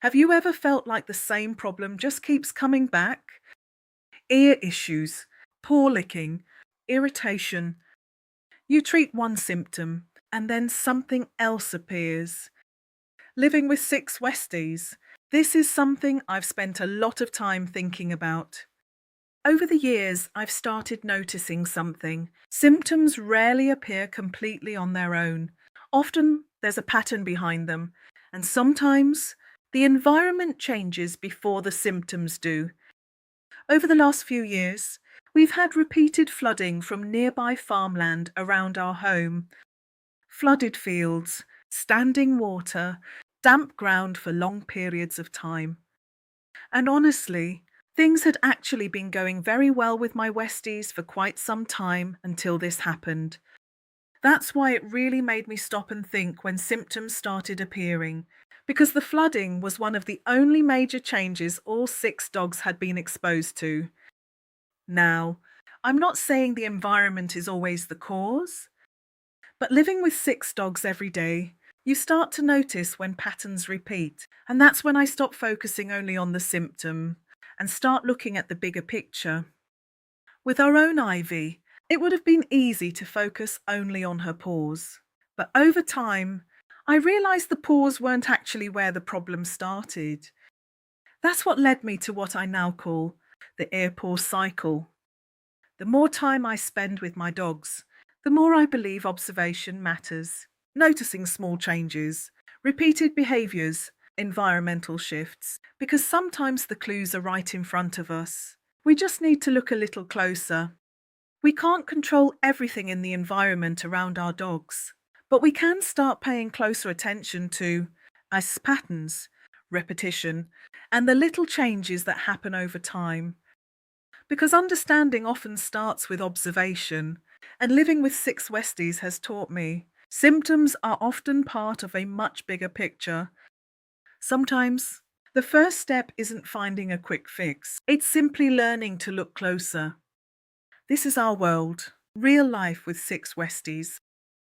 Have you ever felt like the same problem just keeps coming back? Ear issues, paw licking, irritation. You treat one symptom and then something else appears. Living with 6 Westies. This is something I've spent a lot of time thinking about. Over the years, I've started noticing something. Symptoms rarely appear completely on their own. Often, there's a pattern behind them, and sometimes the environment changes before the symptoms do. Over the last few years, we've had repeated flooding from nearby farmland around our home. Flooded fields, standing water, damp ground for long periods of time. And honestly, things had actually been going very well with my Westies for quite some time until this happened. That's why it really made me stop and think when symptoms started appearing, because the flooding was one of the only major changes all 6 dogs had been exposed to. Now, I'm not saying the environment is always the cause, but living with 6 dogs every day, you start to notice when patterns repeat, and that's when I stop focusing only on the symptom and start looking at the bigger picture. With our own Ivy, it would have been easy to focus only on her paws. But over time, I realized the paws weren't actually where the problem started. That's what led me to what I now call the ear-paw cycle. The more time I spend with my dogs, the more I believe observation matters. Noticing small changes, repeated behaviors, environmental shifts, because sometimes the clues are right in front of us. We just need to look a little closer. We can't control everything in the environment around our dogs, but we can start paying closer attention to as patterns, repetition, and the little changes that happen over time. Because understanding often starts with observation, and living with 6 Westies has taught me symptoms are often part of a much bigger picture. Sometimes, the first step isn't finding a quick fix, it's simply learning to look closer. This is our world, real life with 6 Westies.